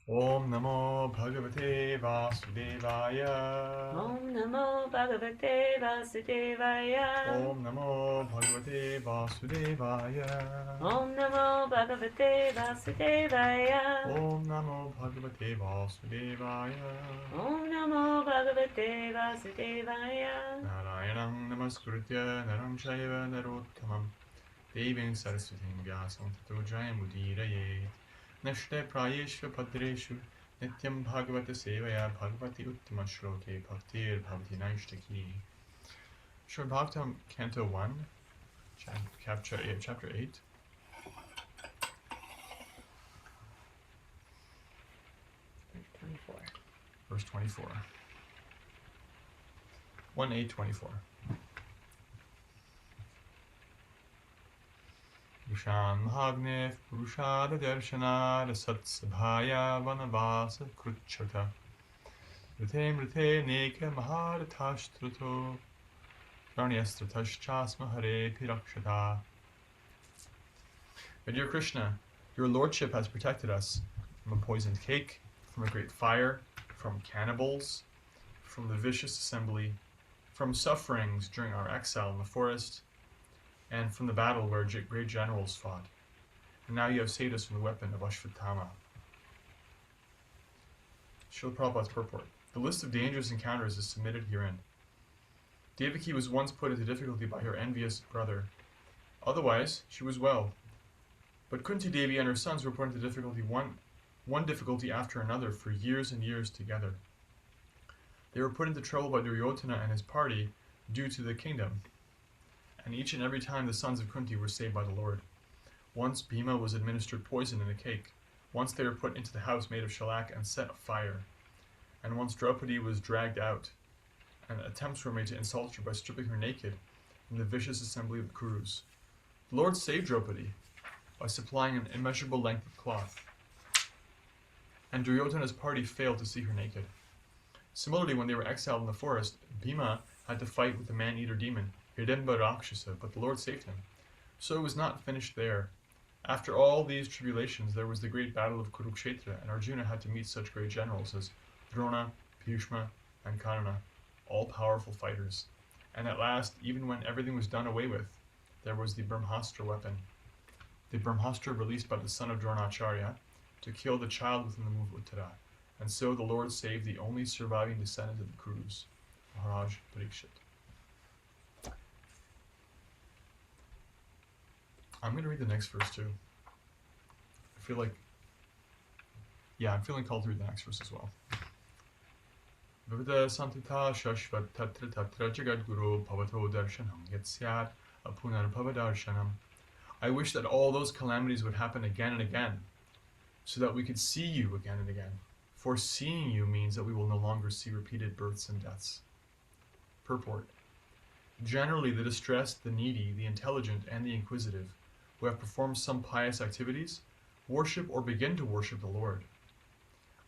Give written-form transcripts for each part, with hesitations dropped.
Om Namo Bhagavate Vasudevaya. Om Namo Bhagavate Vasudevaya. Om Namo Bhagavate Vasudevaya. Om Namo Bhagavate Vasudevaya. Om Namo Bhagavate Vasudevaya. Om Namo Bhagavate Vasudevaya. Narayanam Namaskritya Naram Shaiva Narottamam Deving Saraswatim Vyasam Tato Jayamudiraye Nashte Prayeshva Padreshu Nityam Bhagavata Sevaya Bhagavati Uttama Shloke Bhaktir Bhavati Naishtaki. Srimad Bhagavatam, Canto 1, chapter 8. Verse 24. 1:8:24. Yushan Mahagnef Purushada Darshana Satsabhaya Vanavasa Kruchata Rite Mrite Neka Maharatashtrato Varnyastratash Hare Pirakshata. My dear Krishna, your lordship has protected us from a poisoned cake, from a great fire, from cannibals, from the vicious assembly, from sufferings during our exile in the forest, and from the battle where great generals fought. And now you have saved us from the weapon of Ashvatthama. Srila Prabhupada's purport. The list of dangerous encounters is submitted herein. Devaki was once put into difficulty by her envious brother. Otherwise, she was well. But Kunti Devi and her sons were put into difficulty, one difficulty after another for years and years together. They were put into trouble by Duryodhana and his party due to the kingdom. And each and every time the sons of Kunti were saved by the Lord. Once Bhima was administered poison in a cake. Once they were put into the house made of shellac and set afire. And once Draupadi was dragged out, and attempts were made to insult her by stripping her naked in the vicious assembly of the Kurus. The Lord saved Draupadi by supplying an immeasurable length of cloth. And Duryodhana's party failed to see her naked. Similarly, when they were exiled in the forest, Bhima had to fight with the man-eater demon, Hirdimba Rakshasa, but the Lord saved him. So it was not finished there. After all these tribulations, there was the great battle of Kurukshetra, and Arjuna had to meet such great generals as Drona, Bhishma, and Karna, all powerful fighters. And at last, even when everything was done away with, there was the Brahmastra weapon. The Brahmastra released by the son of Dronacharya to kill the child within the Muvuttara. And so the Lord saved the only surviving descendant of the Kurus, Maharaj Parikshit. I'm going to read the next verse too. I feel like, I'm feeling called to read the next verse as well. Vivida santita shashvat tatra tatra jagadguru bhavato darshanam yatsyat apunar bhavadarshanam. I wish that all those calamities would happen again and again, so that we could see you again and again. For seeing you means that we will no longer see repeated births and deaths. Purport. Generally, the distressed, the needy, the intelligent, and the inquisitive, who have performed some pious activities, worship or begin to worship the Lord.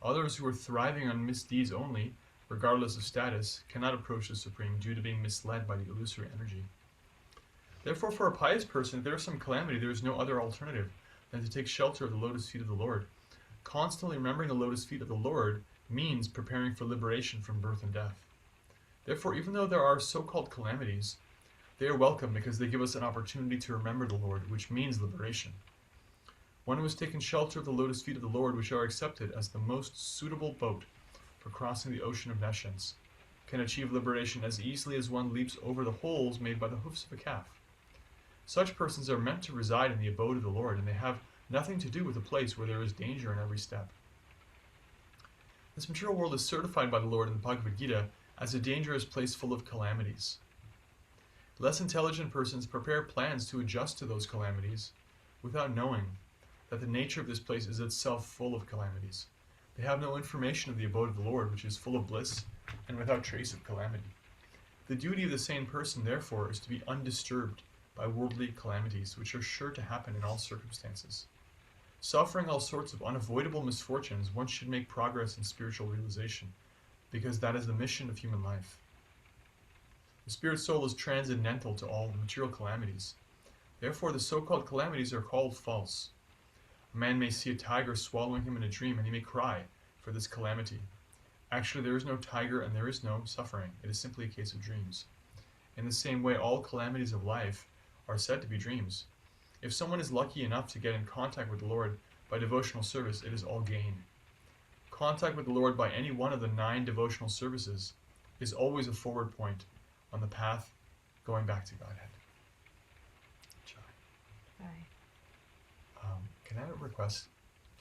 Others who are thriving on misdeeds only, regardless of status, cannot approach the Supreme due to being misled by the illusory energy. Therefore, for a pious person, if there is some calamity, there is no other alternative than to take shelter of the lotus feet of the Lord. Constantly remembering the lotus feet of the Lord means preparing for liberation from birth and death. Therefore, even though there are so-called calamities, they are welcome because they give us an opportunity to remember the Lord, which means liberation. One who has taken shelter of the lotus feet of the Lord, which are accepted as the most suitable boat for crossing the ocean of nescience, can achieve liberation as easily as one leaps over the holes made by the hoofs of a calf. Such persons are meant to reside in the abode of the Lord, and they have nothing to do with a place where there is danger in every step. This material world is certified by the Lord in the Bhagavad Gita as a dangerous place full of calamities. Less intelligent persons prepare plans to adjust to those calamities without knowing that the nature of this place is itself full of calamities. They have no information of the abode of the Lord, which is full of bliss and without trace of calamity. The duty of the sane person, therefore, is to be undisturbed by worldly calamities, which are sure to happen in all circumstances. Suffering all sorts of unavoidable misfortunes, one should make progress in spiritual realization, because that is the mission of human life. The spirit soul is transcendental to all material calamities. Therefore, the so-called calamities are called false. A man may see a tiger swallowing him in a dream, and he may cry for this calamity. Actually, there is no tiger and there is no suffering. It is simply a case of dreams. In the same way, all calamities of life are said to be dreams. If someone is lucky enough to get in contact with the Lord by devotional service, it is all gain. Contact with the Lord by any one of the 9 devotional services is always a forward point on the path going back to Godhead. Can I have a request?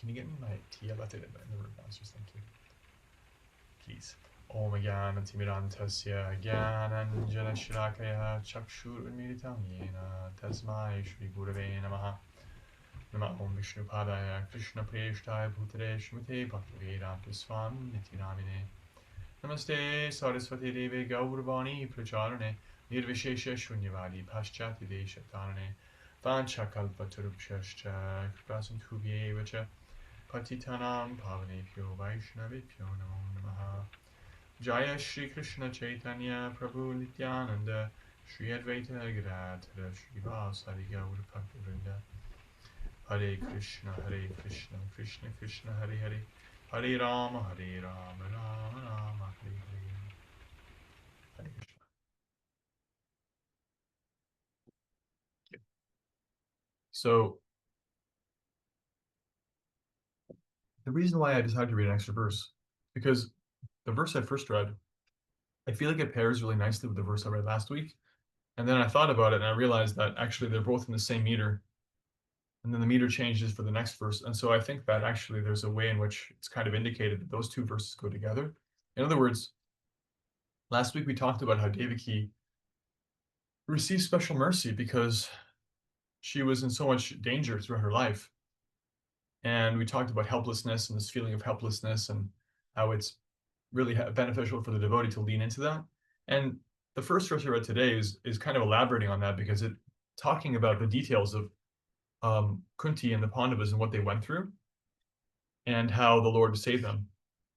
Can you get me my tea? I left it in the room downstairs. Thank you. Please. Om Jnanatimirantasya Jnananjanashirakaya Chakshurunmilitam Yena Tasmai Shri Gurave Namaha Nama Om Vishnupadaya Krishna Preshthaya Bhutare Shrimate Bhaktivedanta Swami Nitinamine Namaste Saraswati Deve Gauravani Pracharane Nirvishesha Shunyavadi Paschati Deshatarane Vanchakalpatarupshascha Kripasantubhyevacha Patitanam Pavanebhyo Vaishnavebhyo Namo Namaha Jaya Shri Krishna Chaitanya Prabhu Nityananda Shri Advaita Gadadhara Shri Vasadi Gaura Bhaktivinoda Hare Krishna Krishna Krishna Hare Hare Hare Rama Rama Rama Hare Hare. Hare Krishna. So the reason why I decided to read an extra verse, because the verse I first read, I feel like it pairs really nicely with the verse I read last week. And then I thought about it and I realized that actually they're both in the same meter. And then the meter changes for the next verse. And so I think that actually there's a way in which it's kind of indicated that those 2 verses go together. In other words, last week we talked about how Devaki received special mercy because she was in so much danger throughout her life. And we talked about helplessness and this feeling of helplessness and how it's really beneficial for the devotee to lean into that. And the first verse I read today is kind of elaborating on that because it's talking about the details of Kunti and the Pandavas and what they went through and how the Lord saved them.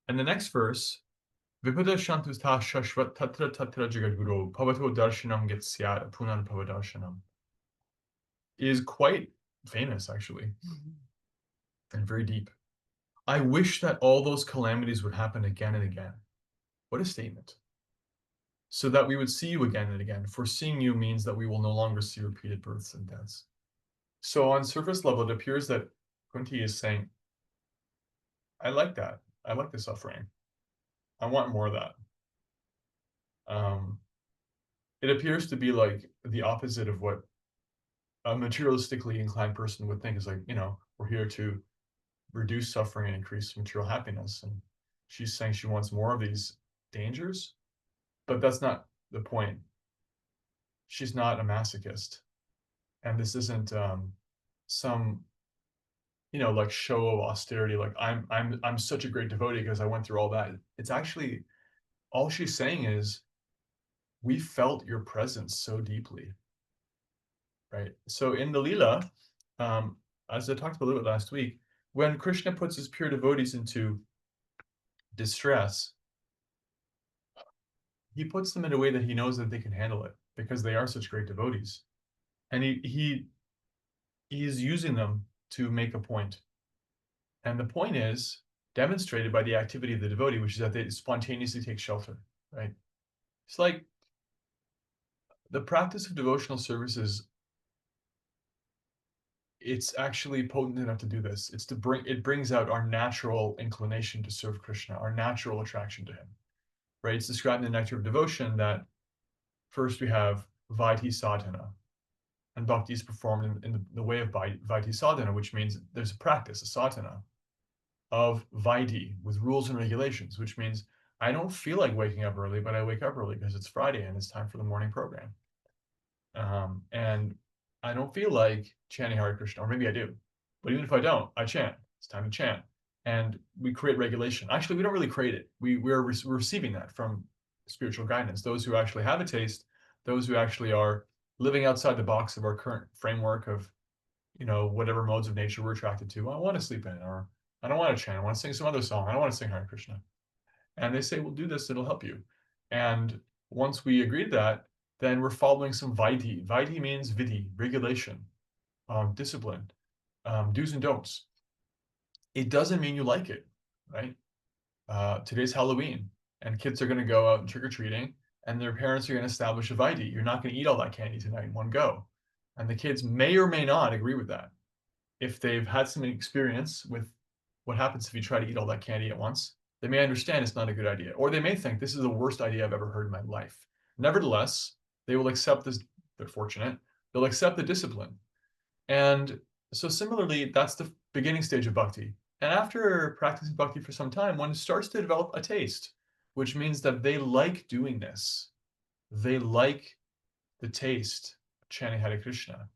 And the next verse, Vipada Shantusta Shashvat Tatra Tatra Jagadguru Pavato Darshanam Getsyat Punan Pavadarshanam, is quite famous actually, and very deep. I wish that all those calamities would happen again and again. What a statement. So that we would see you again and again. For seeing you means that we will no longer see repeated births and deaths. So on surface level, it appears that Kunti is saying, I like that. I like the suffering. I want more of that. It appears to be like the opposite of what a materialistically inclined person would think is like, we're here to reduce suffering and increase material happiness. And she's saying she wants more of these dangers, but that's not the point. She's not a masochist. And this isn't some like show of austerity, like I'm such a great devotee because I went through all that. It's actually, all she's saying is, we felt your presence so deeply, right? So in the Leela, as I talked about a little bit last week, when Krishna puts his pure devotees into distress, he puts them in a way that he knows that they can handle it because they are such great devotees. And he is using them to make a point. And the point is demonstrated by the activity of the devotee, which is that they spontaneously take shelter, right? It's like the practice of devotional services, it's actually potent enough to do this. It brings out our natural inclination to serve Krishna, our natural attraction to him, right? It's described in the Nectar of Devotion that first we have Vaidhi sadhana, and bhakti is performed in the way of Vaidhi sadhana, which means there's a practice, a sadhana of Vaidhi with rules and regulations, which means I don't feel like waking up early, but I wake up early because it's Friday and it's time for the morning program. And I don't feel like chanting Hare Krishna, or maybe I do, but even if I don't, I chant. It's time to chant. And we create regulation. Actually, we don't really create it. We're receiving that from spiritual guidance. Those who actually have a taste, those who actually are living outside the box of our current framework of, whatever modes of nature we're attracted to. I want to sleep in, or I don't want to chant. I want to sing some other song. I don't want to sing Hare Krishna. And they say, well, do this, it'll help you. And once we agree to that, then we're following some Vaidhi. Vaidhi means vidhi, regulation, discipline, do's and don'ts. it doesn't mean you like it, right? Today's Halloween, and kids are going to go out and trick-or-treating, and their parents are going to establish a Vitae. You're not going to eat all that candy tonight in one go. And the kids may or may not agree with that. If they've had some experience with what happens if you try to eat all that candy at once, they may understand it's not a good idea. Or they may think this is the worst idea I've ever heard in my life. Nevertheless, they will accept this. They're fortunate. They'll accept the discipline. And so similarly, that's the beginning stage of bhakti. And after practicing bhakti for some time, one starts to develop a taste, which means that they like doing this. They like the taste of chanting Hare Krishna.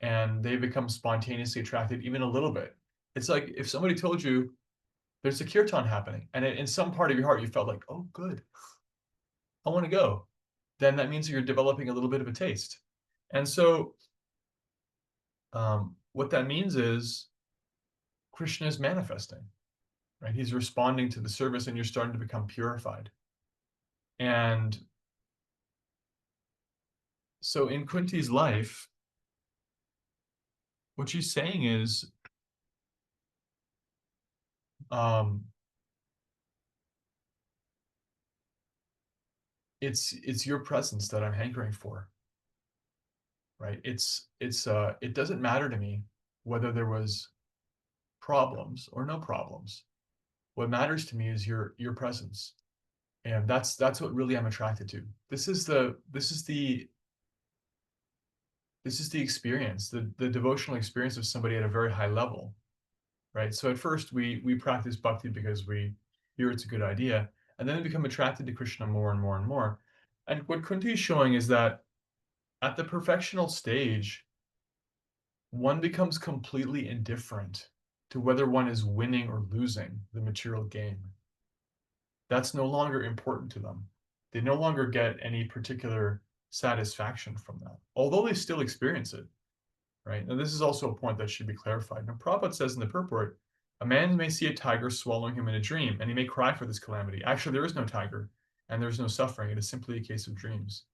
And they become spontaneously attracted even a little bit. It's like if somebody told you there's a kirtan happening, and in some part of your heart you felt like, oh, good, I want to go. Then that means you're developing a little bit of a taste. And so what that means is Krishna is manifesting, right? He's responding to the service, and you're starting to become purified. And so in Kunti's life, what she's saying is, it's your presence that I'm hankering for, right? It doesn't matter to me whether there was problems or no problems. What matters to me is your presence, and that's what really I'm attracted to. This is the experience, the devotional experience of somebody at a very high level, right? So at first we practice bhakti because we hear it's a good idea, and then we become attracted to Krishna more and more and more. And what Kunti is showing is that at the perfectional stage, one becomes completely indifferent to whether one is winning or losing the material game. That's no longer important to them. They no longer get any particular satisfaction from that, although they still experience it, right? And this is also a point that should be clarified. Now, Prabhupada says in the purport, a man may see a tiger swallowing him in a dream, and he may cry for this calamity. Actually, there is no tiger, and there's no suffering. It is simply a case of dreams.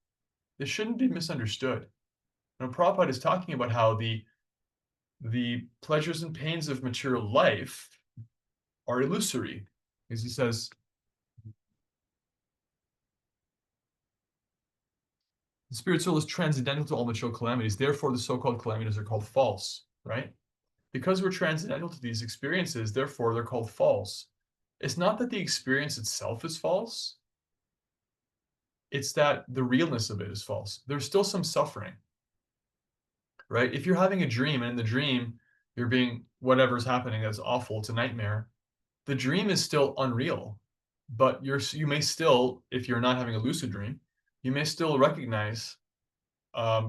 This shouldn't be misunderstood. Now, Prabhupada is talking about how the pleasures and pains of material life are illusory, as he says, the spirit soul is transcendental to all material calamities. Therefore, the so-called calamities are called false, right? Because we're transcendental to these experiences, therefore they're called false. It's not that the experience itself is false. It's that the realness of it is false. There's still some suffering, right? If you're having a dream, and in the dream, you're being, whatever's happening that's awful, it's a nightmare, the dream is still unreal. But you may still, if you're not having a lucid dream, you may still recognize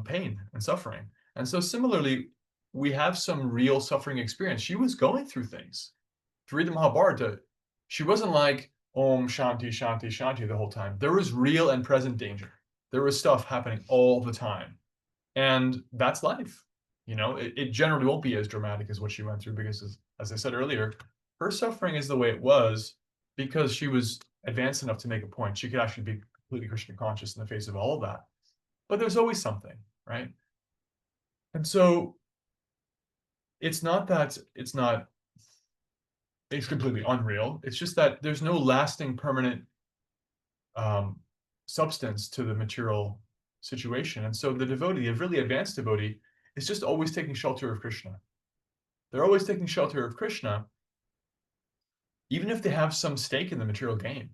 pain and suffering. And so similarly, we have some real suffering experience. She was going through things. To read the Mahabharata, she wasn't like, Om Shanti, Shanti, Shanti the whole time. There was real and present danger. There was stuff happening all the time. And that's life. You know, it generally won't be as dramatic as what she went through because, as I said earlier, her suffering is the way it was because she was advanced enough to make a point. She could actually be completely Krishna conscious in the face of all of that. But there's always something, right? And so it's not that it's completely unreal. It's just that there's no lasting permanent substance to the material situation. And so the devotee, a really advanced devotee, is just always taking shelter of Krishna. They're always taking shelter of Krishna, even if they have some stake in the material gain.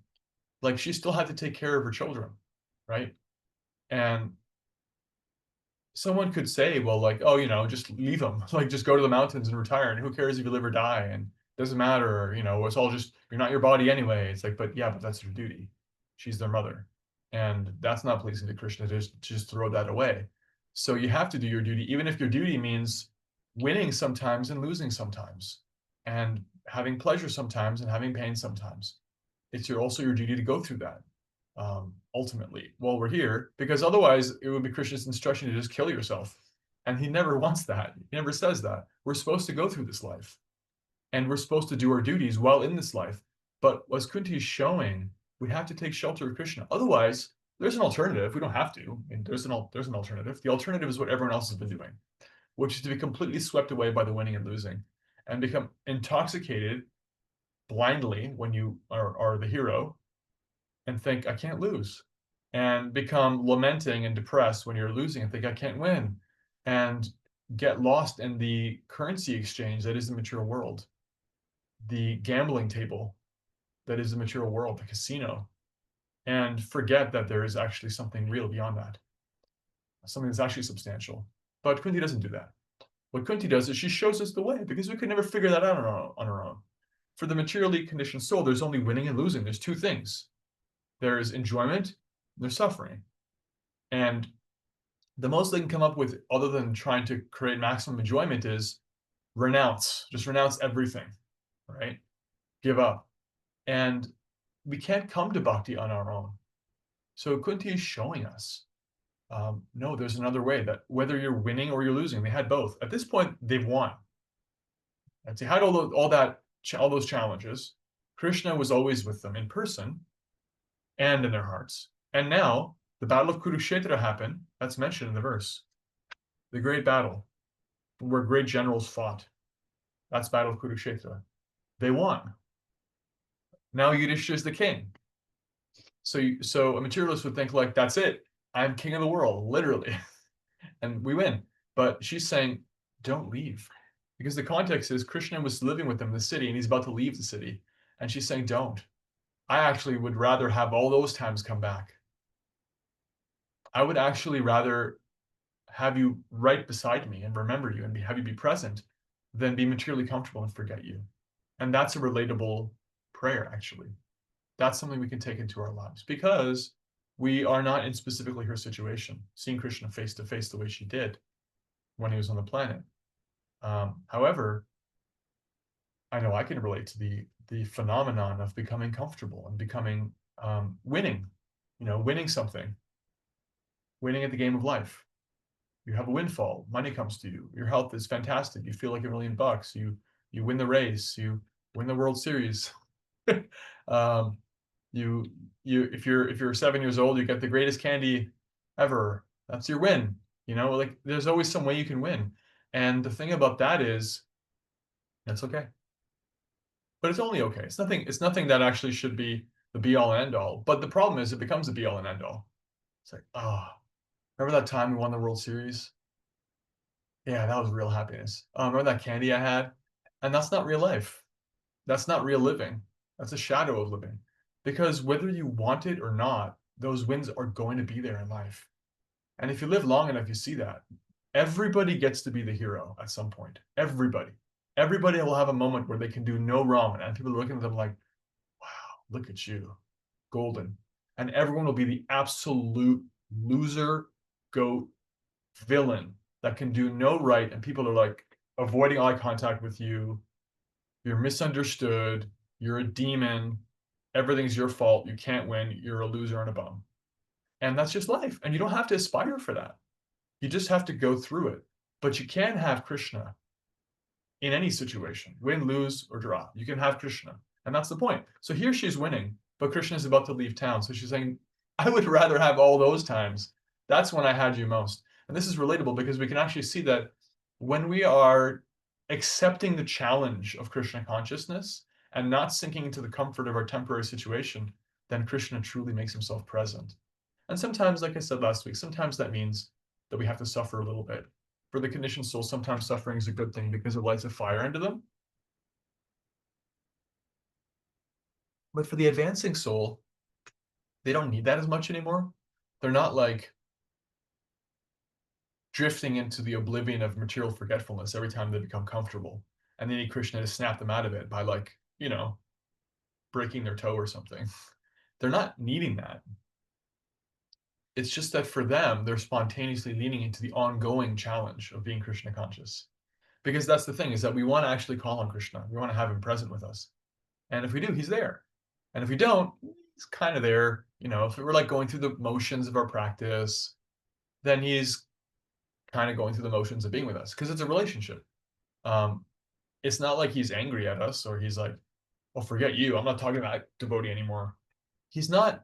Like she still had to take care of her children, right? And someone could say, well, like, oh, you know, just leave them, like just go to the mountains and retire, and who cares if you live or die, and it doesn't matter, you know, it's all just, you're not your body anyway. It's like, but yeah, but that's her duty. She's their mother, and that's not pleasing to Krishna to just throw that away. So you have to do your duty, even if your duty means winning sometimes and losing sometimes, and having pleasure sometimes and having pain sometimes. It's also your duty to go through that. Ultimately, while we're here, because otherwise it would be Krishna's instruction to just kill yourself. And he never wants that. He never says that. We're supposed to go through this life, and we're supposed to do our duties while in this life. But as Kunti is showing, we have to take shelter of Krishna. Otherwise, there's an alternative. We don't have to. I mean, there's an alternative. The alternative is what everyone else has been doing, which is to be completely swept away by the winning and losing. and become intoxicated blindly when you are the hero and think, I can't lose, and become lamenting and depressed when you're losing and think, I can't win, and get lost in the currency exchange that is the material world, the gambling table that is the material world, the casino, and forget that there is actually something real beyond that, something that's actually substantial. But Kunti doesn't do that. What Kunti does is she shows us the way, because we could never figure that out on our own. For the materially conditioned soul, there's only winning and losing. There's two things. There's enjoyment, there's suffering. And the most they can come up with, other than trying to create maximum enjoyment, is renounce. Just renounce everything, right? Give up. And we can't come to bhakti on our own. So Kunti is showing us, no, there's another way, that whether you're winning or you're losing, they had both. At this point, they've won. And they had all those challenges. Krishna was always with them in person and in their hearts. And now the battle of Kurukshetra happened. That's mentioned in the verse. The great battle where great generals fought. That's battle of Kurukshetra. They won. Now Yudhishthira is the king. So a materialist would think, like, that's it. I'm king of the world, literally. And we win. But she's saying, don't leave. Because the context is Krishna was living with them in the city and he's about to leave the city. And she's saying, don't. I actually would rather have all those times come back. I would actually rather have you right beside me and remember you and have you be present than be materially comfortable and forget you. And that's a relatable prayer, actually. That's something we can take into our lives, because we are not in specifically her situation, seeing Krishna face to face the way she did when he was on the planet. However, I know I can relate to the phenomenon of becoming comfortable and becoming winning, winning something, winning at the game of life. You have a windfall, money comes to you, your health is fantastic, you feel like $1 million, you win the race, you win the World Series. If you're 7 years old, you get the greatest candy ever. That's your win. Like, there's always some way you can win. And the thing about that is, that's okay. But it's only okay. It's nothing that actually should be the be all and end all. But the problem is it becomes the be all and end all. It's like, remember that time we won the World Series? Yeah, that was real happiness. Remember that candy I had? And that's not real life. That's not real living. That's a shadow of living. Because whether you want it or not, those wins are going to be there in life. And if you live long enough, you see that. Everybody gets to be the hero at some point. Everybody. Everybody will have a moment where they can do no wrong. And people are looking at them like, wow, look at you. Golden. And everyone will be the absolute loser, goat, villain that can do no right. And people are like avoiding eye contact with you. You're misunderstood. You're a demon. Everything's your fault. You can't win. You're a loser and a bum. And that's just life. And you don't have to aspire for that. You just have to go through it. But you can have Krishna in any situation, win, lose, or draw. You can have Krishna. And that's the point. So here she's winning, but Krishna is about to leave town. So she's saying, I would rather have all those times. That's when I had you most. And this is relatable because we can actually see that when we are accepting the challenge of Krishna consciousness and not sinking into the comfort of our temporary situation, then Krishna truly makes himself present. And sometimes, like I said last week, sometimes that means that we have to suffer a little bit. For the conditioned soul, sometimes suffering is a good thing because it lights a fire into them. But for the advancing soul, they don't need that as much anymore. They're not like drifting into the oblivion of material forgetfulness every time they become comfortable. And they need Krishna to snap them out of it by, like, breaking their toe or something. They're not needing that. It's just that for them, they're spontaneously leaning into the ongoing challenge of being Krishna conscious. Because that's the thing, is that we want to actually call on Krishna. We want to have him present with us. And if we do, he's there. And if we don't, he's kind of there. If we're like going through the motions of our practice, then he's kind of going through the motions of being with us, because it's a relationship. It's not like he's angry at us or he's like, oh, forget you, I'm not talking about devotee anymore. He's not.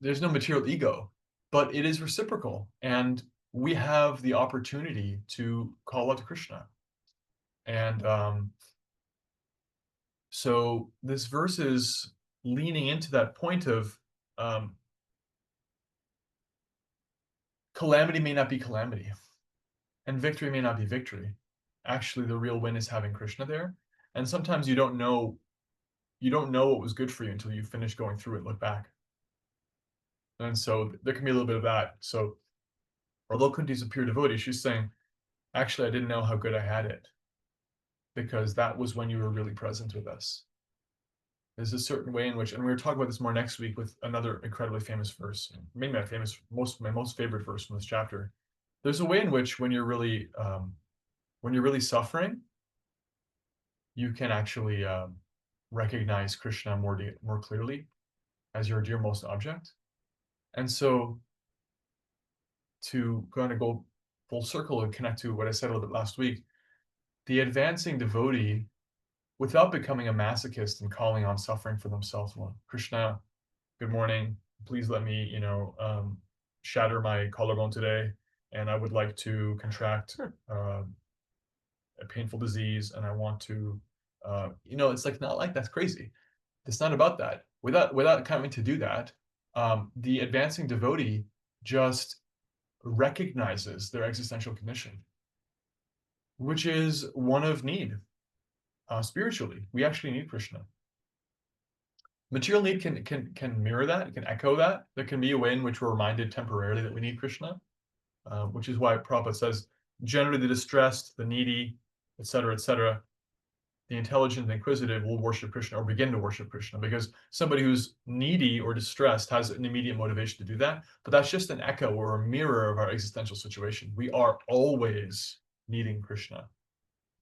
There's no material ego, but it is reciprocal. And we have the opportunity to call out to Krishna. And so this verse is leaning into that point of calamity may not be calamity, and victory may not be victory. Actually, the real win is having Krishna there. And sometimes you don't know what was good for you until you finish going through it, look back. And so there can be a little bit of that. So although Kunti's a pure devotee, she's saying, actually, I didn't know how good I had it, because that was when you were really present with us. There's a certain way in which, and we're going to talk about this more next week with another incredibly famous verse, maybe my most favorite verse from this chapter. There's a way in which when you're really suffering, you can actually recognize Krishna more clearly as your dearmost object. And so to kind of go full circle and connect to what I said a little bit last week, the advancing devotee, without becoming a masochist and calling on suffering for themselves, well, Krishna, good morning, please let me, shatter my collarbone today, and I would like to contract a painful disease, and I want to, it's like not like that's crazy. It's not about that. Without coming to do that, the advancing devotee just recognizes their existential condition, which is one of need. Spiritually, we actually need Krishna. Material need can mirror that, it can echo that. There can be a way in which we're reminded temporarily that we need Krishna, which is why Prabhupada says, generally the distressed, the needy, etc., etc., the intelligent and inquisitive will worship Krishna or begin to worship Krishna, because somebody who's needy or distressed has an immediate motivation to do that. But that's just an echo or a mirror of our existential situation. We are always needing Krishna.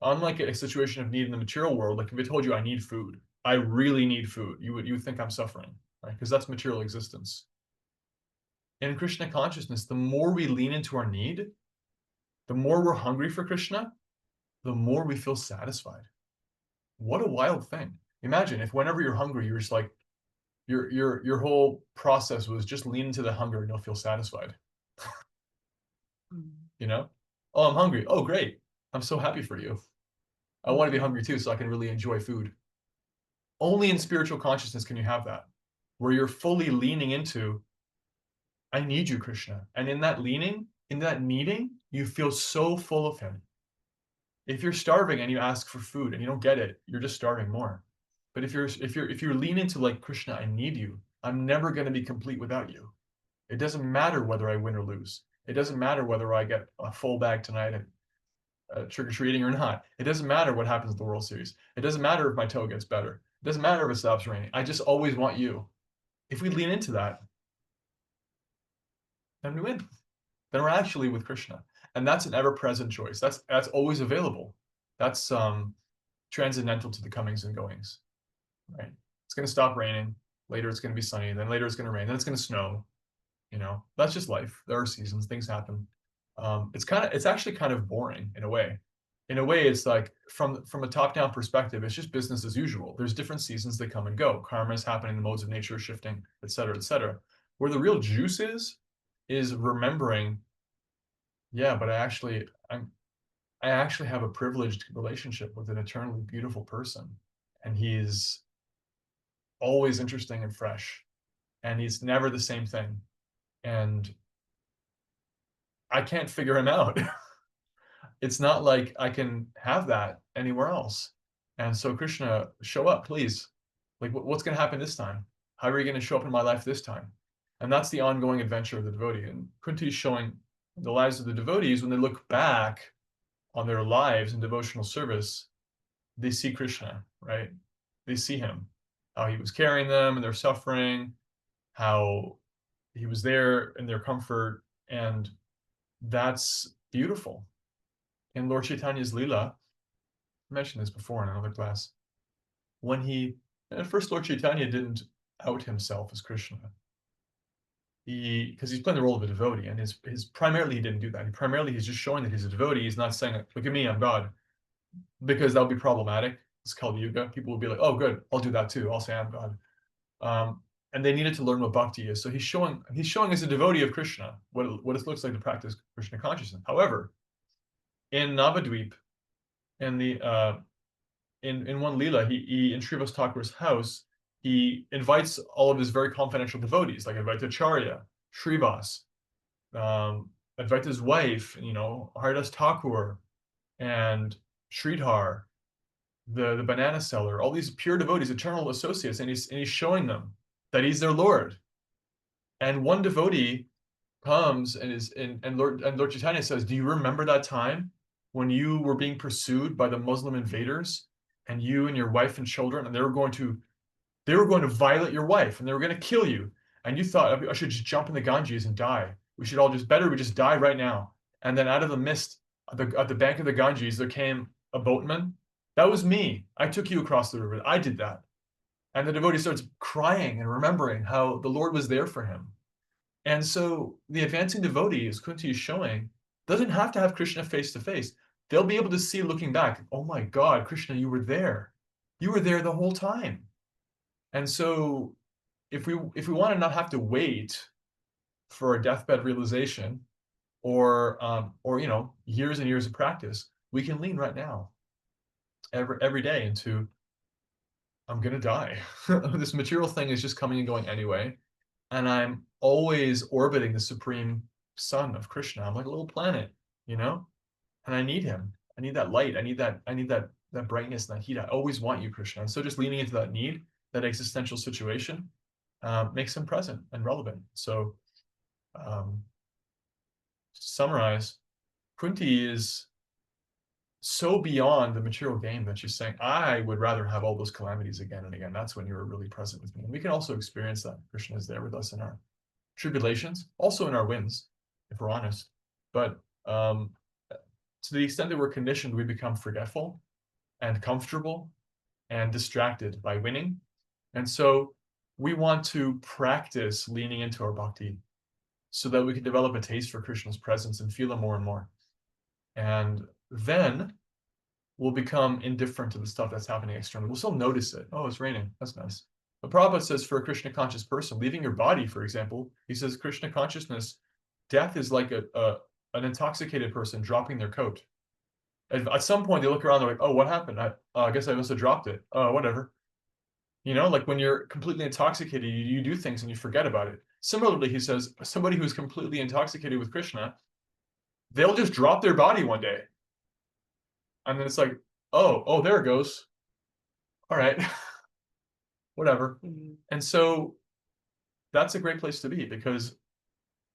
Unlike a situation of need in the material world, like if I told you I need food, I really need food, you would think I'm suffering, right? Because that's material existence. In Krishna consciousness, the more we lean into our need, the more we're hungry for Krishna, the more we feel satisfied. What a wild thing. Imagine if whenever you're hungry, you're just like, your whole process was just lean into the hunger and you'll feel satisfied. You know? Oh, I'm hungry. Oh, great. I'm so happy for you. I want to be hungry too, so I can really enjoy food. Only in spiritual consciousness can you have that, where you're fully leaning into, I need you, Krishna. And in that leaning, in that needing, you feel so full of him. If you're starving and you ask for food and you don't get it, you're just starving more. But if you lean into like, Krishna, I need you, I'm never going to be complete without you. It doesn't matter whether I win or lose. It doesn't matter whether I get a full bag tonight at trick-or-treating or not. It doesn't matter what happens at the World Series. It doesn't matter if my toe gets better. It doesn't matter if it stops raining. I just always want you. If we lean into that, then we win. Then we're actually with Krishna. And that's an ever-present choice. That's always available. That's transcendental to the comings and goings, right? It's going to stop raining. Later it's going to be sunny. Then later it's going to rain. Then it's going to snow. That's just life. There are seasons. Things happen. It's actually kind of boring in a way. In a way, it's like from a top-down perspective, it's just business as usual. There's different seasons that come and go. Karma is happening. The modes of nature are shifting, et cetera, et cetera. Where the real juice is remembering, yeah, but I actually have a privileged relationship with an eternally beautiful person, and he's always interesting and fresh, and he's never the same thing, and I can't figure him out. It's not like I can have that anywhere else. And so, Krishna, show up, please. Like, what's going to happen this time? How are you going to show up in my life this time? And that's the ongoing adventure of the devotee. And Kunti is showing the lives of the devotees, when they look back on their lives in devotional service, they see Krishna, right? They see him, how he was carrying them in their suffering, how he was there in their comfort, and that's beautiful. In Lord Chaitanya's Leela, I mentioned this before in another class, when at first Lord Chaitanya didn't out himself as Krishna. Because he's playing the role of a devotee, and his primarily he didn't do that. He's just showing that he's a devotee. He's not saying, look at me, I'm God, because that would be problematic. It's called Yuga. People would be like, oh, good, I'll do that too. I'll say I'm God. And they needed to learn what bhakti is. So he's showing as a devotee of Krishna what it looks like to practice Krishna consciousness. However, in Navadvip, in the in one Leela, he in Srivas Thakur's house, he invites all of his very confidential devotees, like Advaitacharya, Srivas, invite his wife, Haridas Thakur and Sridhar, the banana seller, all these pure devotees, eternal associates, and he's showing them that he's their Lord. And one devotee comes and Lord Chaitanya says, "Do you remember that time when you were being pursued by the Muslim invaders, and you and your wife and children, and they were going to violate your wife, and they were going to kill you, and you thought, I should just jump in the Ganges and die. We just die right now." And then out of the mist at the bank of the Ganges, there came a boatman. That was me. I took you across the river. I did that. And the devotee starts crying and remembering how the Lord was there for him. And so the advancing devotee, as Kunti is showing, doesn't have to have Krishna face to face. They'll be able to see, looking back, oh my God, Krishna, you were there. You were there the whole time. And so if we want to not have to wait for a deathbed realization or years and years of practice, we can lean right now, every day, into, I'm gonna die. This material thing is just coming and going anyway, and I'm always orbiting the supreme sun of Krishna. I'm like a little planet, and I need him. I need that light. I need that brightness and that heat. I always want you, Krishna. And so just leaning into that need, that existential situation, makes him present and relevant. So, to summarize, Kunti is so beyond the material game that she's saying, I would rather have all those calamities again and again. That's when you're really present with me. And we can also experience that. Krishna is there with us in our tribulations, also in our wins, if we're honest. But to the extent that we're conditioned, we become forgetful and comfortable and distracted by winning. And so we want to practice leaning into our bhakti so that we can develop a taste for Krishna's presence and feel it more and more. And then we'll become indifferent to the stuff that's happening externally. We'll still notice it. Oh, it's raining. That's nice. But Prabhupada says, for a Krishna conscious person, leaving your body, for example, he says Krishna consciousness, death is like an intoxicated person dropping their coat. At some point, they look around, they're like, oh, what happened? I guess I must have dropped it. Oh, whatever. Like when you're completely intoxicated, you do things and you forget about it. Similarly, he says, somebody who's completely intoxicated with Krishna, they'll just drop their body one day. And then it's like, oh, there it goes. All right. Whatever. Mhm. And so that's a great place to be, because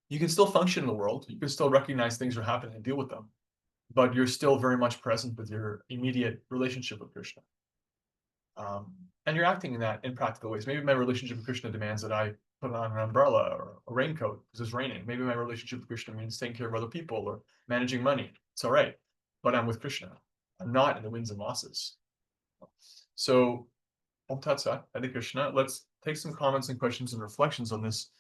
you can still function in the world. You can still recognize things are happening and deal with them, but you're still very much present with your immediate relationship with Krishna. And you're acting in practical ways. Maybe my relationship with Krishna demands that I put on an umbrella or a raincoat because it's raining. Maybe my relationship with Krishna means taking care of other people or managing money. It's all right, but I'm with Krishna. I'm not in the winds and mosses. So, Om Tat Sat, Hare Krishna. Let's take some comments and questions and reflections on this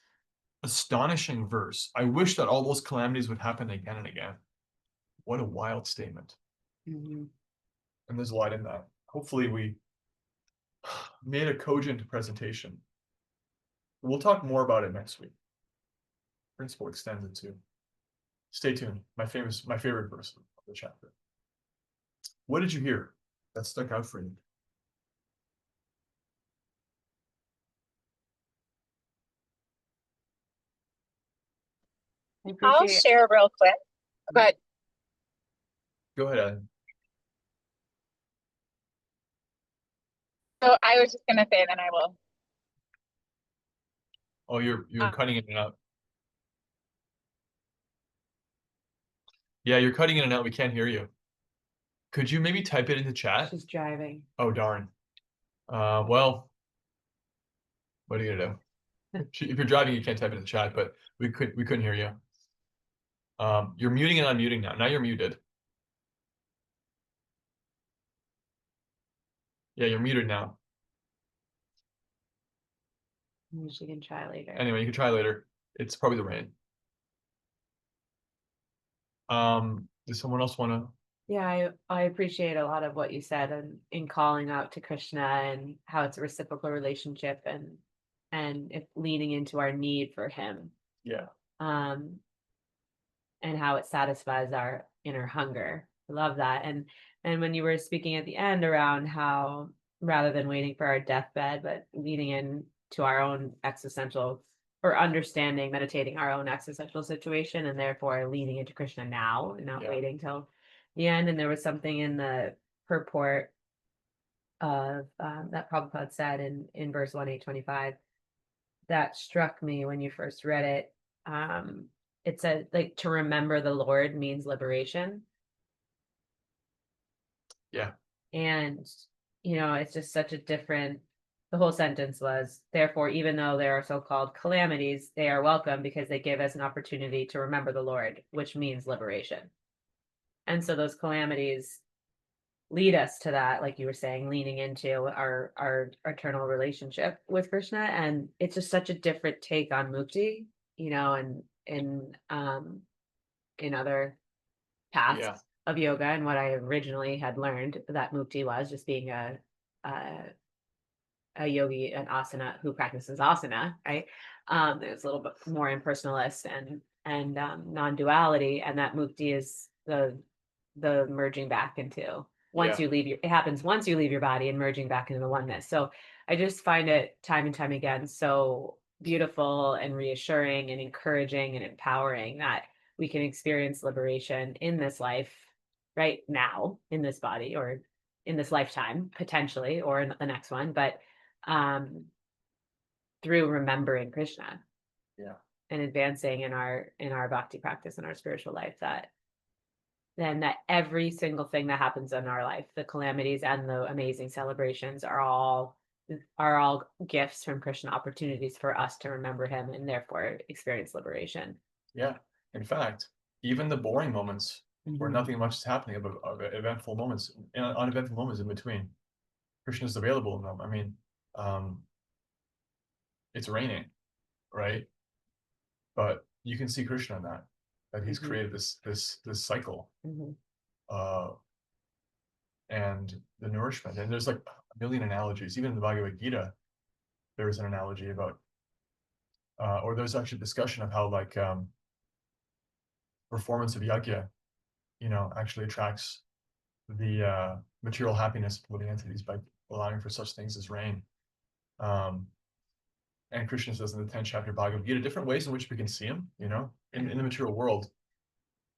astonishing verse. I wish that all those calamities would happen again and again. What a wild statement. Mhm. And there's a lot in that. Hopefully we made a cogent presentation. We'll talk more about it next week. Principle extended too. Stay tuned. My favorite verse of the chapter. What did you hear that stuck out for you? I I'll appreciate share real quick, but Go ahead, Adam. so I was just gonna say, then I will. Oh, you're cutting in and out. Yeah, you're cutting in and out. We can't hear you. Could you maybe type it into chat? she's driving. Oh, darn. Well, what are you gonna do? If you're driving, you can't type it in the chat, but we couldn't hear you. You're muting and unmuting now. Now you're muted. Yeah, you're muted now. She can try later. Anyway, you can try later. It's probably the rain. Does someone else want to? Yeah, I appreciate a lot of what you said and in calling out to Krishna and how it's a reciprocal relationship and if leaning into our need for him. Yeah. And how it satisfies our inner hunger. love that. And when you were speaking at the end around how rather than waiting for our deathbed, but leading in to our own existential or understanding, meditating our own existential situation, and therefore leaning into Krishna now and not Yeah. waiting till the end. And there was something in the purport of that Prabhupada said in verse 1825 that struck me when you first read it. It said, like, to remember the Lord means liberation. Yeah. And, it's just such a different, the whole sentence was, therefore, even though there are so-called calamities, they are welcome because they give us an opportunity to remember the Lord, which means liberation. And so those calamities lead us to that, like you were saying, leaning into our eternal relationship with Krishna. And it's just such a different take on mukti, and in other paths Yeah. of yoga, and what I originally had learned that mukti was just being a yogi, an asana who practices asana, right? It's a little bit more impersonalist and non-duality, and that mukti is the merging back into once Yeah. you leave it happens once you leave your body and merging back into the oneness. So I just find it time and time again so beautiful and reassuring and encouraging and empowering that we can experience liberation in this life right now, in this body, or in this lifetime potentially, or in the next one, but through remembering Krishna. Yeah. And advancing in our bhakti practice and our spiritual life, that every single thing that happens in our life, the calamities and the amazing celebrations, are all gifts from Krishna, opportunities for us to remember him and therefore experience liberation. Yeah. In fact, even the boring moments where Mhm. nothing much is happening, of eventful moments, uneventful moments in between, Krishna is available in them. I mean, it's raining, right? But you can see Krishna in that he's Mhm. created this cycle, Mhm. and the nourishment. And there's like a million analogies. Even in the Bhagavad Gita, there is an analogy about, or there's actually discussion of how like performance of yajna, actually attracts the material happiness of living entities by allowing for such things as rain. And Krishna says in the 10th chapter of Bhagavad Gita, different ways in which we can see him, in the material world.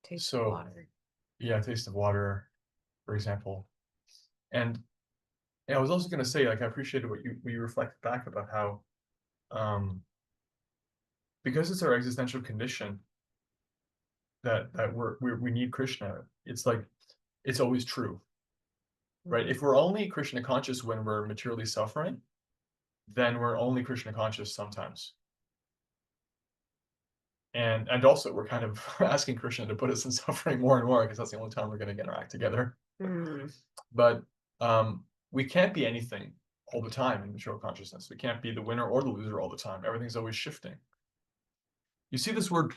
Taste So, of water. Yeah, taste of water, for example. And I was also going to say, like, I appreciated what you reflected back about how, because it's our existential condition that we need Krishna. It's like it's always true, right? Mhm. If we're only Krishna conscious when we're materially suffering, then we're only Krishna conscious sometimes. And also we're kind of asking Krishna to put us in suffering more and more, because that's the only time we're going to get our act together. Mm. But we can't be anything all the time in material consciousness. We can't be the winner or the loser all the time. Everything's always shifting. You see this word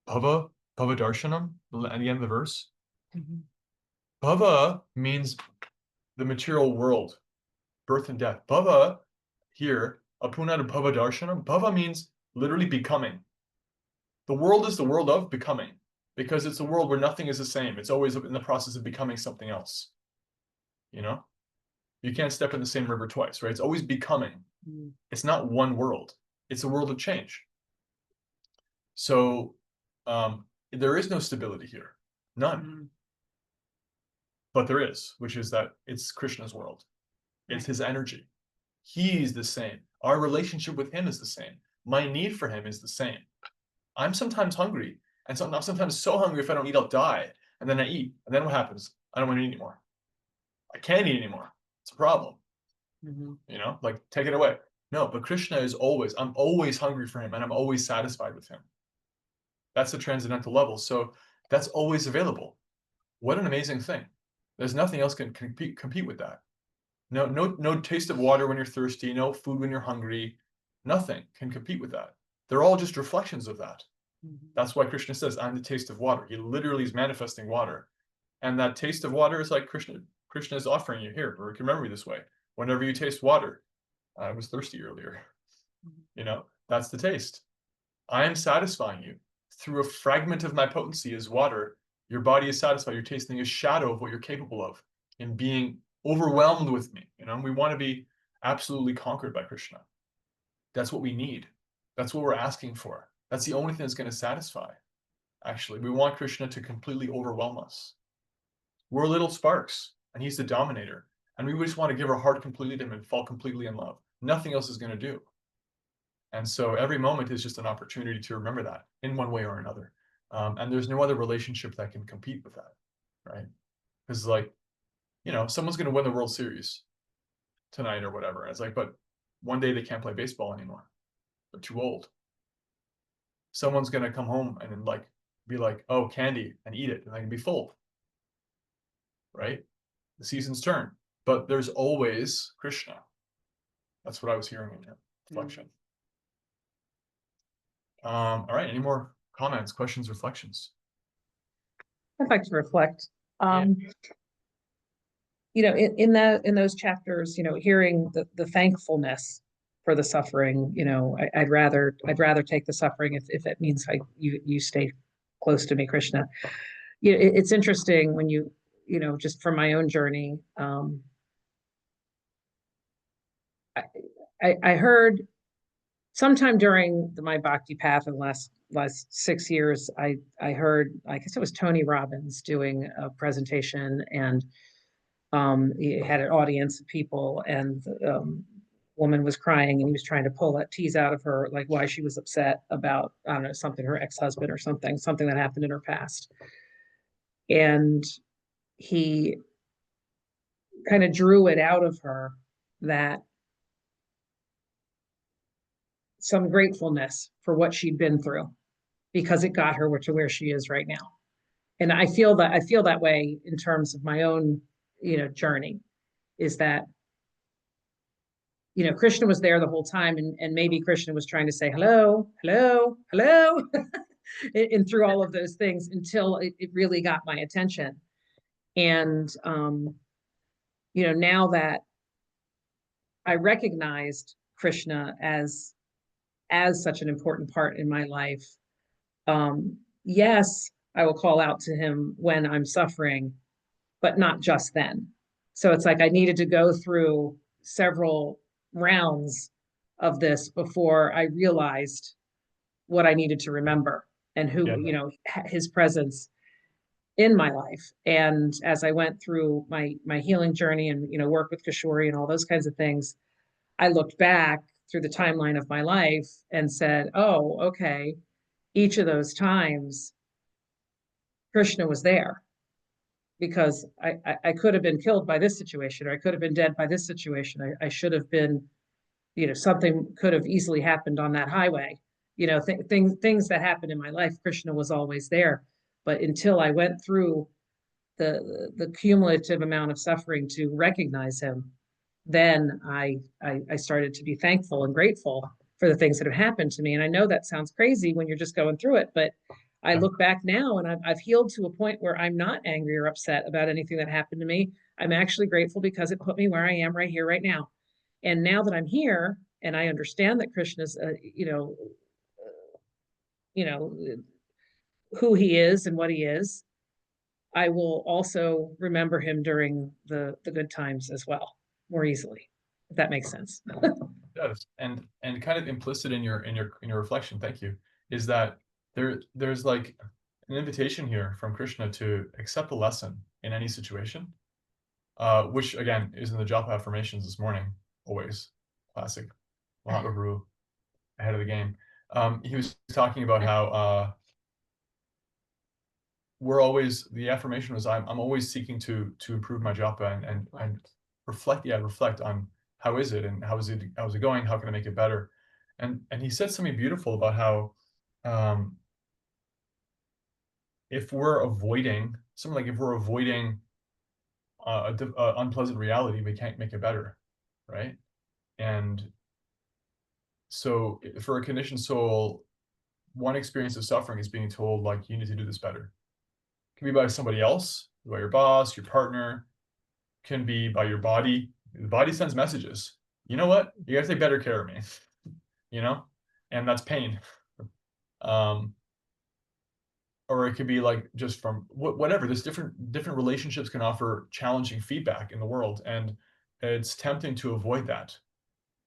bhava darshanam at the end of the verse? Mhm. Bhava means the material world, birth and death. Bhava here, apunad bhava darshanam, bhava means literally becoming. The world is the world of becoming, because it's a world where nothing is the same. It's always in the process of becoming something else. You can't step in the same river twice, right? It's always becoming. Mm. It's not one world. It's a world of change. So there is no stability here, none. Mm. But there is, which is that it's Krishna's world. It's his energy. He's the same. Our relationship with him is the same. My need for him is the same. I'm sometimes hungry, and I'm sometimes so hungry, if I don't eat, I'll die. And then I eat, and then what happens? I don't want to eat anymore. I can't eat anymore. It's a problem. Mhm. Like, take it away. No, but Krishna is always, I'm always hungry for him, and I'm always satisfied with him. That's the transcendental level. So that's always available. What an amazing thing. There's nothing else can compete with that. No taste of water when you're thirsty, no food when you're hungry. Nothing can compete with that. They're all just reflections of that. Mhm. That's why Krishna says, I'm the taste of water. He literally is manifesting water. And that taste of water is like Krishna is offering you, here, remember me this way. Whenever you taste water, I was thirsty earlier. That's the taste. I am satisfying you through a fragment of my potency as water. Your body is satisfied. You're tasting a shadow of what you're capable of in being overwhelmed with me. We want to be absolutely conquered by Krishna. That's what we need. That's what we're asking for. That's the only thing that's going to satisfy. Actually, we want Krishna to completely overwhelm us. We're little sparks, and he's the dominator. And we just want to give our heart completely to him and fall completely in love. Nothing else is going to do. And so every moment is just an opportunity to remember that in one way or another. And there's no other relationship that can compete with that, right? Because someone's going to win the World Series tonight or whatever. And it's like, but one day they can't play baseball anymore. They're too old. Someone's going to come home and then be like, oh, candy, and eat it, and they can be full. Right? The seasons turn. But there's always Krishna. That's what I was hearing in your reflection. All right. Any more comments, questions, reflections? I'd like to reflect. In those chapters, hearing the thankfulness for the suffering, I'd rather take the suffering if it means you stay close to me, Krishna. It's interesting when just from my own journey, I heard sometime during my bhakti path in the last 6 years, I heard, I guess it was Tony Robbins doing a presentation, and he had an audience of people, and the woman was crying, and he was trying to tease out of her, like, why she was upset about, I don't know, something, her ex-husband or something that happened in her past. And he kind of drew it out of her that some gratefulness for what she'd been through, because it got her to where she is right now. And I feel that way in terms of my own, journey, is that, Krishna was there the whole time, and maybe Krishna was trying to say, hello, hello, hello, and through all of those things until it really got my attention. And, now that I recognized Krishna as such an important part in my life, yes, I will call out to him when I'm suffering, but not just then. So it's like I needed to go through several rounds of this before I realized what I needed to remember, and who, his presence in my life. And as I went through my healing journey and, work with Kishori and all those kinds of things, I looked back through the timeline of my life and said, oh, okay, each of those times Krishna was there, because I could have been killed by this situation, or I could have been dead by this situation. I should have been, something could have easily happened on that highway. Things that happened in my life, Krishna was always there. But until I went through the cumulative amount of suffering to recognize him, then I started to be thankful and grateful for the things that have happened to me. And I know that sounds crazy when you're just going through it, but I look back now, and I've healed to a point where I'm not angry or upset about anything that happened to me. I'm actually grateful because it put me where I am right here, right now. And now that I'm here and I understand that Krishna's, who he is and what he is, I will also remember him during the good times as well, more easily, if that makes sense. It does. And kind of implicit in your reflection, thank you, is that there's like an invitation here from Krishna to accept the lesson in any situation, which again is in the japa affirmations this morning. Always classic Mahaprabhu, ahead of the game. He was talking about how the affirmation was, I'm always seeking to improve my japa and reflect on how is it, and how's it going, how can I make it better. And he said something beautiful about how if we're avoiding unpleasant reality, we can't make it better, right? And so for a conditioned soul, one experience of suffering is being told, like, you need to do this better. It can be by somebody else, by your boss, your partner, can be by your body. The body sends messages. You know what? You gotta take better care of me. And that's pain. or it could be like just from whatever. There's different relationships can offer challenging feedback in the world, and it's tempting to avoid that.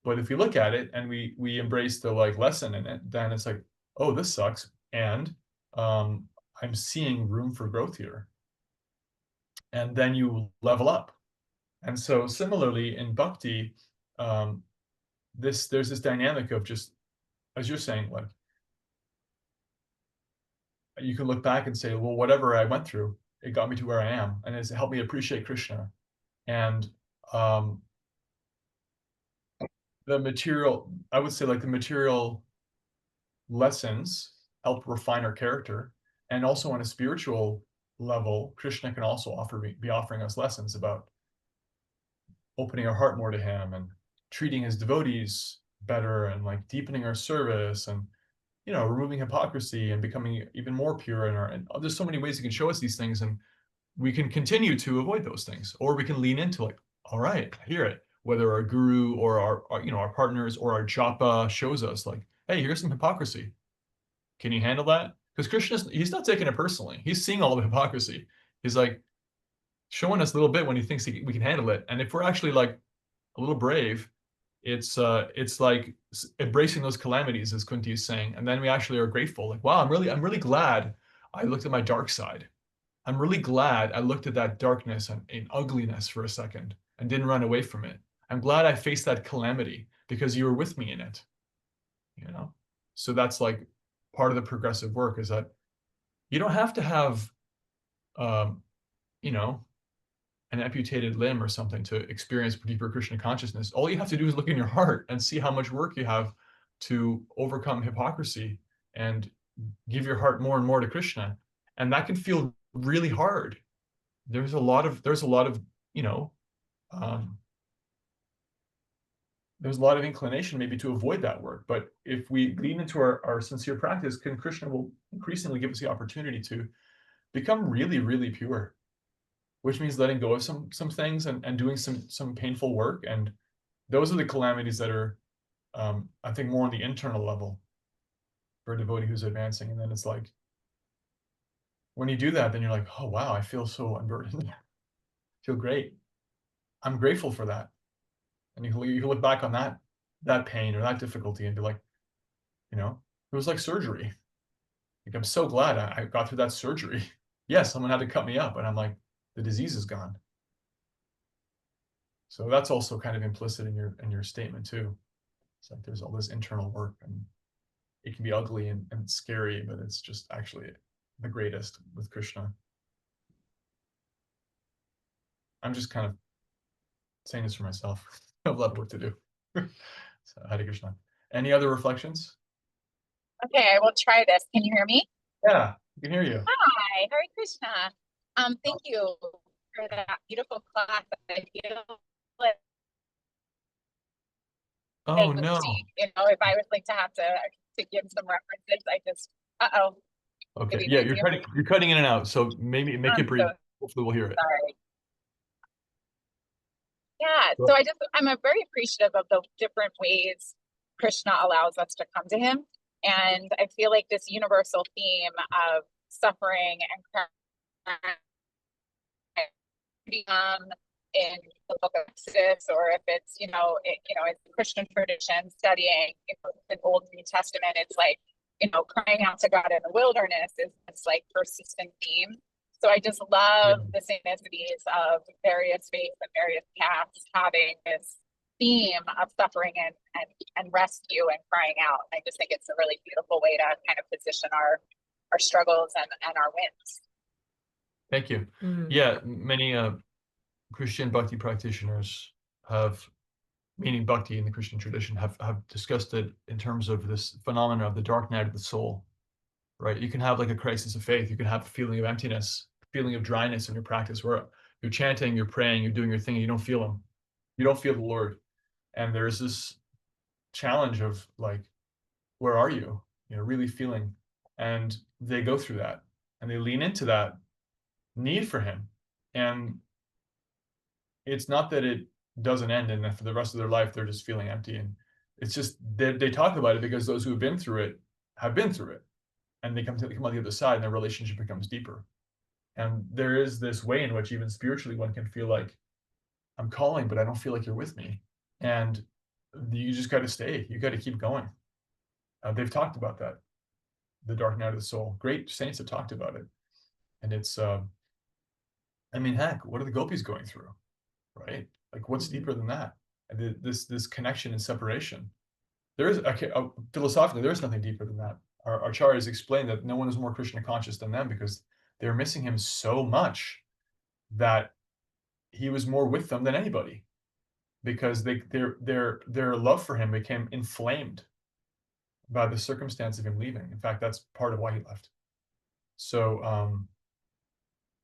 But if we look at it and we embrace the like lesson in it, then it's like, oh, this sucks, and I'm seeing room for growth here, and then you level up. And so similarly in bhakti, there's this dynamic of just, as you're saying, like, you can look back and say, well, whatever I went through, it got me to where I am, and it's helped me appreciate Krishna. And the material, I would say, like, the material lessons help refine our character, and also on a spiritual level, Krishna can also be offering us lessons about opening our heart more to him and treating his devotees better, and like deepening our service, and removing hypocrisy and becoming even more pure in our, and there's so many ways he can show us these things, and we can continue to avoid those things, or we can lean into, like, all right, I hear it, whether our guru or our partners or our japa shows us, like, hey, here's some hypocrisy, can you handle that? Because he's not taking it personally, he's seeing all the hypocrisy, he's like showing us a little bit when he thinks we can handle it. And if we're actually like a little brave, it's like embracing those calamities, as Kunti is saying, and then we actually are grateful, like, wow, I'm really glad I looked at my dark side. I'm really glad I looked at that darkness and ugliness for a second and didn't run away from it. I'm glad I faced that calamity because you were with me in it. So that's like part of the progressive work, is that you don't have to have an amputated limb or something to experience deeper Krishna consciousness. All you have to do is look in your heart and see how much work you have to overcome hypocrisy and give your heart more and more to Krishna. And that can feel really hard. There's a lot of there's a lot of inclination maybe to avoid that work. But if we lean into our sincere practice, Krishna will increasingly give us the opportunity to become really, really pure, which means letting go of some things and doing some painful work. And those are the calamities that are, I think, more on the internal level for a devotee who's advancing. And then it's like, when you do that, then you're like, oh, wow, I feel so unburdened. I feel great. I'm grateful for that. And you can look back on that pain or that difficulty and be like, it was like surgery. Like, I'm so glad I got through that surgery. Yes, someone had to cut me up, and I'm like, the disease is gone. So that's also kind of implicit in your statement too. It's like there's all this internal work, and it can be ugly and scary, but it's just actually the greatest with Krishna. I'm just kind of saying this for myself. I have a lot of work to do. So, Hare Krishna. Any other reflections? Okay, I will try this. Can you hear me? Yeah, I can hear you. Hi, Hare Krishna. Thank you for that beautiful class. I feel like, Oh no. if I was like to have to give some references, I just, Okay. maybe Yeah, thank you. you're cutting in and out. So maybe make it brief. So Hopefully we'll hear it. sorry. Yeah, Cool. so I'm very appreciative of the different ways Krishna allows us to come to him. And I feel like this universal theme of suffering and in the book of Exodus, or if it's, it's Christian tradition studying the Old New Testament, it's like, crying out to God in the wilderness is this like persistent theme. So I just love the synchronicities of various faiths and various paths having this theme of suffering and rescue and crying out. I just think it's a really beautiful way to kind of position our struggles and our wins. Thank you. Yeah, many Christian bhakti practitioners have, meaning bhakti in the Christian tradition, have discussed it in terms of this phenomenon of the dark night of the soul, right? You can have like a crisis of faith. You can have a feeling of emptiness, feeling of dryness in your practice, where you're chanting, you're praying, you're doing your thing, and you don't feel him. You don't feel the Lord. And there's this challenge of like, where are you? Really feeling. And they go through that and they lean into that need for him. And it's not that it doesn't end and that for the rest of their life they're just feeling empty. And it's just they talk about it because those who have been through it have been through it. and they come out the other side, and their relationship becomes deeper. And there is this way in which even spiritually one can feel like, I'm calling, but I don't feel like you're with me. And you just got to stay. You got to keep going. They've talked about that, the dark night of the soul. Great saints have talked about it. And it's, I mean, heck, what are the gopis going through, right? Like, what's deeper than that? And this connection and separation. There is, philosophically, there is nothing deeper than that. Our acharyas explain that no one is more Krishna conscious than them, because they're missing him so much that he was more with them than anybody, because their love for him became inflamed by the circumstance of him leaving. In fact, that's part of why he left. So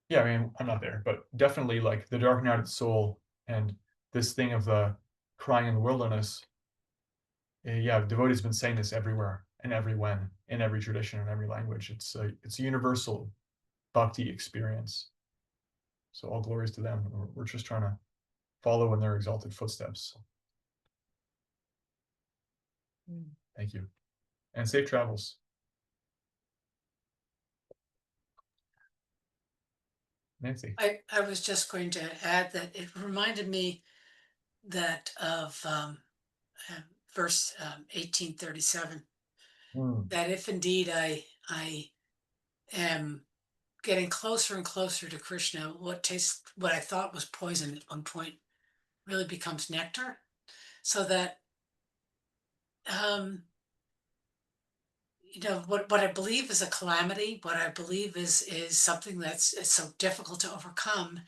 yeah, I mean, I'm not there, but definitely like the dark night of the soul and this thing of the crying in the wilderness. Yeah, devotees have been saying this everywhere and everywhen, in every tradition and every language. It's a universal bhakti experience. So all glories to them. We're just trying to follow in their exalted footsteps. Thank you. And safe travels. Nancy. I was just going to add that it reminded me that of verse 1837, that if indeed I am getting closer and closer to Krishna, what I thought was poison at one point really becomes nectar, so that what I believe is a calamity, what I believe is something it's so difficult to overcome,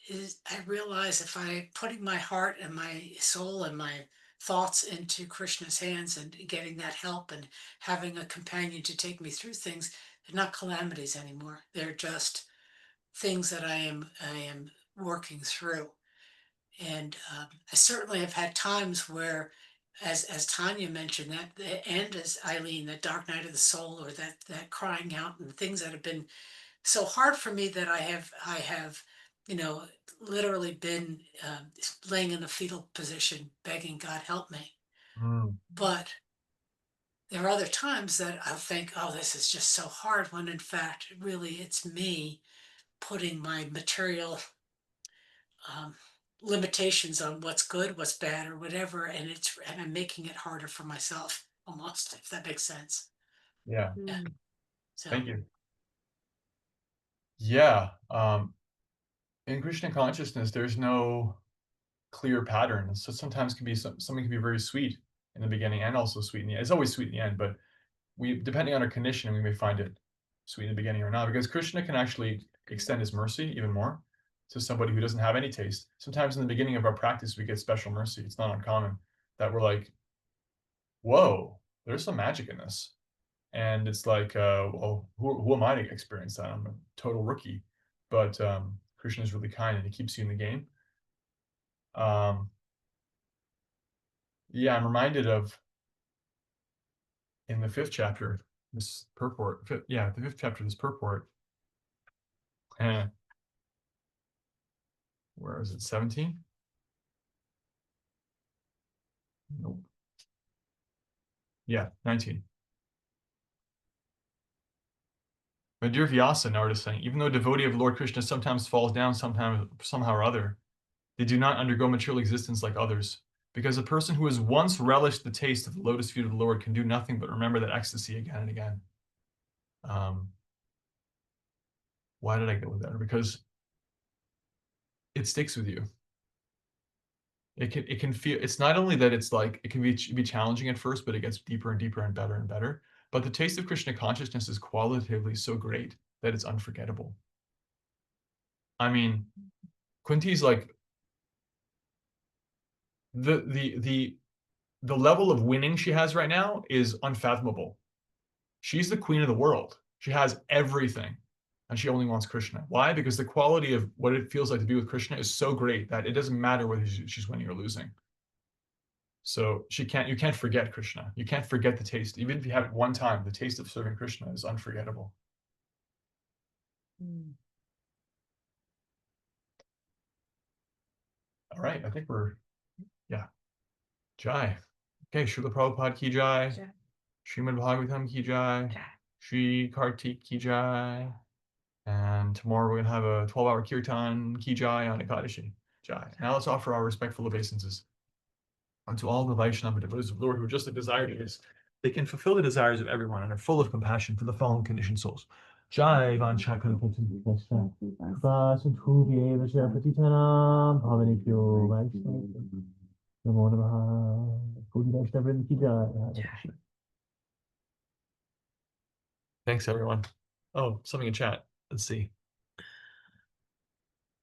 is I realize if I putting my heart and my soul and my thoughts into Krishna's hands and getting that help and having a companion to take me through things, they're not calamities anymore. They're just things that I am working through. And I certainly have had times where, as Tanya mentioned, that and as Eileen, that dark night of the soul, or that crying out, and things that have been so hard for me that I have, literally been laying in the fetal position, begging God help me. But there are other times that I'll think, oh, this is just so hard, when in fact, really, it's me putting my material limitations on what's good, what's bad, or whatever, and I'm making it harder for myself, almost, if that makes sense. Yeah. So Thank you. Yeah. In Krishna consciousness, there's no clear pattern. So sometimes can be something can be very sweet in the beginning and also sweet in the end. It's always sweet in the end, but depending on our conditioning, we may find it sweet in the beginning or not, because Krishna can actually extend his mercy even more to somebody who doesn't have any taste. Sometimes in the beginning of our practice, we get special mercy. It's not uncommon that we're like, whoa, there's some magic in this. And it's like, well, who am I to experience that? I'm a total rookie. But Krishna is really kind and he keeps you in the game. Yeah, I'm reminded of in the 5th chapter, this purport. The 5th chapter, this purport. Where is it? 17? Nope. Yeah, 19. My dear Vyasa, Narada is saying, even though a devotee of Lord Krishna sometimes falls down somehow or other, they do not undergo material existence like others, because a person who has once relished the taste of the lotus feet of the Lord can do nothing but remember that ecstasy again and again. Why did I go with that? Because it sticks with you. It can feel, it's not only that it's like, it can be challenging at first, but it gets deeper and deeper and better and better. But the taste of Krishna consciousness is qualitatively so great that it's unforgettable. I mean, Kunti's like, the level of winning she has right now is unfathomable. She's the queen of the world. She has everything, and she only wants Krishna. Why? Because the quality of what it feels like to be with Krishna is so great that it doesn't matter whether she's winning or losing. So you can't forget Krishna. You can't forget the taste. Even if you have it one time, the taste of serving Krishna is unforgettable. All right, I think yeah. Jai. Okay, Srila Prabhupada ki jai. Srimad Bhagavatam ki jai. Shri Kartik Ki Jai. And tomorrow we're going to have a 12-hour kirtan Ki Jai on Ekadashi. Jai. Now let's offer our respectful obeisances unto all the Vaishnava devotees of the Lord who just desire this. They can fulfill the desires of everyone and are full of compassion for the fallen conditioned souls. Jai Vanchakalpati Patitanam Bhavanipyo Vaishnava Namo Namaha Kodi Vaishnava Ki Jai. Thanks everyone. Oh, something in chat. Let's see.